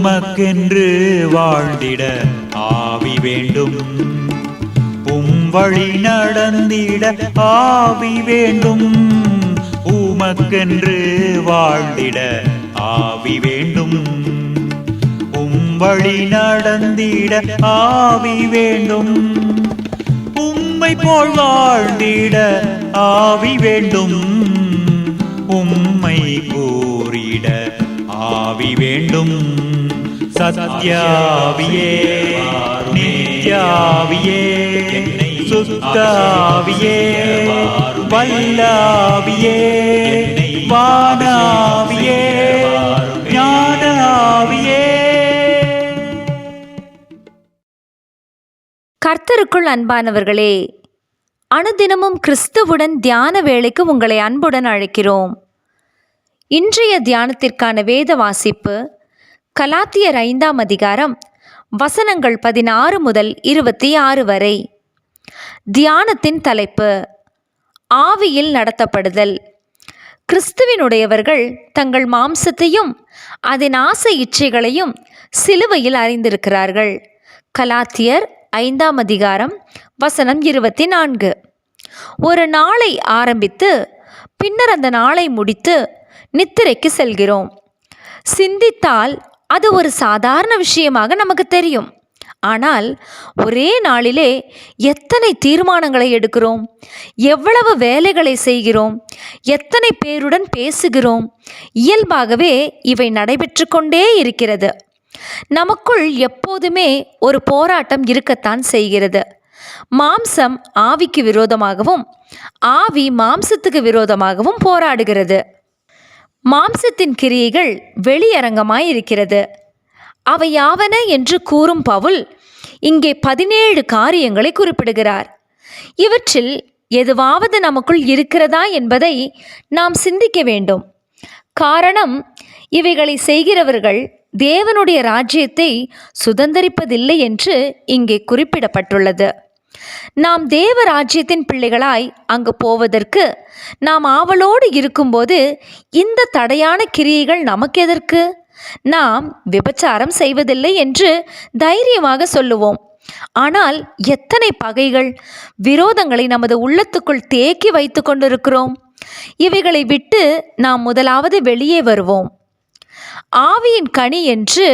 உமக்கென்று வாழ்ந்திட ஆவி வேண்டும். வழி நடந்திட ஆவி வேண்டும். உமக்கென்று வாழ்ந்திட ஆவி வேண்டும். வழி நடந்திட ஆவி வேண்டும். உம்மை போல் வாழ்ந்திட ஆவி வேண்டும். உம்மை கூறிட ஆவி வேண்டும். சத்யாவியே, நித்யாவியே, சுத்தாவியே, வல்லாவியே, வானாவியே, ஞானாவியே. கர்த்தருக்குள் அன்பானவர்களே, அனுதினமும் கிறிஸ்துவுடன் தியான வேளைக்கு உங்களை அன்புடன் அழைக்கிறோம். இன்றைய தியானத்திற்கான வேத வாசிப்பு கலாத்தியர் 5ஆம் அதிகாரம் வசனங்கள் 16 முதல் 26 வரை. தியானத்தின் தலைப்பு ஆவியில் நடத்தப்படுதல். கிறிஸ்துவினுடையவர்கள் தங்கள் மாம்சத்தையும் அதன் ஆசை இச்சைகளையும் சிலுவையில் அறிந்திருக்கிறார்கள். கலாத்தியர் 5ஆம் அதிகாரம் வசனம் 24. ஒரு நாளை ஆரம்பித்து பின்னர் அந்த நாளை முடித்து நித்திரைக்கு செல்கிறோம். சிந்தித்தால் அது ஒரு சாதாரண விஷயமாக நமக்கு தெரியும். ஆனால் ஒரே நாளிலே எத்தனை தீர்மானங்களை எடுக்கிறோம், எவ்வளவு வேலைகளை செய்கிறோம், எத்தனை பேருடன் பேசுகிறோம். இயல்பாகவே இவை நடைபெற்று கொண்டே இருக்கிறது. நமக்குள் எப்போதுமே ஒரு போராட்டம் இருக்கத்தான் செய்கிறது. மாம்சம் ஆவிக்கு விரோதமாகவும் ஆவி மாம்சத்துக்கு விரோதமாகவும் போராடுகிறது. மாம்சத்தின் கிரியைகள் வெளியரங்கமாய் இருக்கிறது. அவை யாவன என்று கூறும் பவுல் இங்கே 17 காரியங்களை குறிப்பிடுகிறார். இவற்றில் எதுவாவது நமக்குள் இருக்கிறதா என்பதை நாம் சிந்திக்க வேண்டும். காரணம், இவைகளை செய்கிறவர்கள் தேவனுடைய ராஜ்யத்தை சுதந்தரிப்பதில்லை என்று இங்கே குறிப்பிடப்பட்டுள்ளது. நாம் தேவ ராஜ்யத்தின் பிள்ளைகளாய் அங்கு போவதற்கு நாம் ஆவலோடு இருக்கும்போது இந்த தடையான கிரியைகள் நமக்கு எதற்கு? நாம் விபச்சாரம் செய்வதில்லை என்று தைரியமாக சொல்லுவோம். ஆனால் எத்தனை பகைகள், விரோதங்களை நமது உள்ளத்துக்குள் தேக்கி வைத்து கொண்டிருக்கிறோம். இவைகளை விட்டு நாம் முதலாவது வெளியே வருவோம். ஆவியின் கனி என்று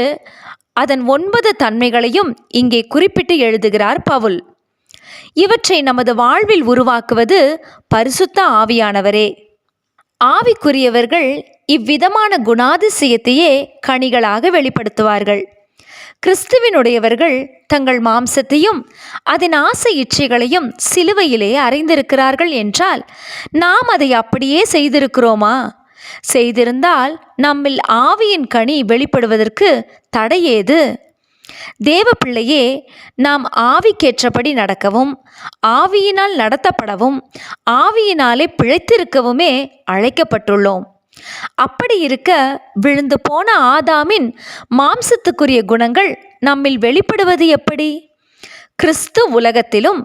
அதன் 9 தன்மைகளையும் இங்கே குறிப்பிட்டு எழுதுகிறார் பவுல். இவற்றை நமது வாழ்வில் உருவாக்குவது பரிசுத்த ஆவியானவரே. ஆவிக்குரியவர்கள் இவ்விதமான குணாதிசயத்தையே கனிகளாக வெளிப்படுத்துவார்கள். கிறிஸ்துவினுடையவர்கள் தங்கள் மாம்சத்தையும் அதன் ஆசை இச்சைகளையும் சிலுவையிலே அறைந்திருக்கிறார்கள் என்றால் நாம் அதை அப்படியே செய்திருக்கிறோமா? செய்திருந்தால் நம்மில் ஆவியின் கனி வெளிப்படுவதற்கு தடையேது? தேவ பிள்ளையே, நாம் ஆவிக்கேற்றபடி நடக்கவும் ஆவியினால் நடத்தப்படவும் ஆவியினாலே பிழைத்திருக்கவுமே அழைக்கப்பட்டுள்ளோம். அப்படி இருக்க விழுந்து போன ஆதாமின் மாம்சத்துக்குரிய குணங்கள் நம்மில் வெளிப்படுவது எப்படி? கிறிஸ்து உலகத்திலும்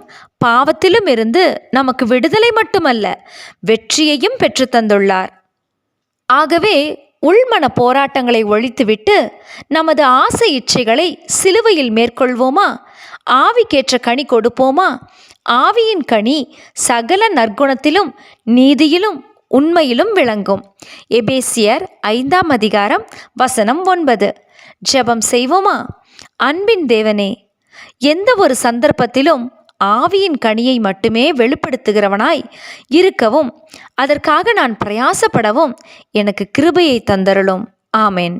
பாவத்திலும் இருந்து நமக்கு விடுதலை மட்டுமல்ல, வெற்றியையும் பெற்று தந்துள்ளார். ஆகவே உள்மன போராட்டங்களை ஒழித்துவிட்டு நமது ஆசை இச்சைகளை சிலுவையில் மேற்கொள்வோமா? ஆவிக்கேற்ற கனி கொடுப்போமா? ஆவியின் கனி சகல நற்குணத்திலும் நீதியிலும் உண்மையிலும் விளங்கும். எபேசியர் 5ஆம் அதிகாரம் வசனம் 9. ஜெபம் செய்வோமா? அன்பின் தேவனே, எந்த ஒரு சந்தர்ப்பத்திலும் ஆவியின் கனியை மட்டுமே வெளிப்படுத்துகிறவனாய் இருக்கவும் அதற்காக நான் பிரயாசப்படவும் எனக்கு கிருபையை தந்தருளும். ஆமென்.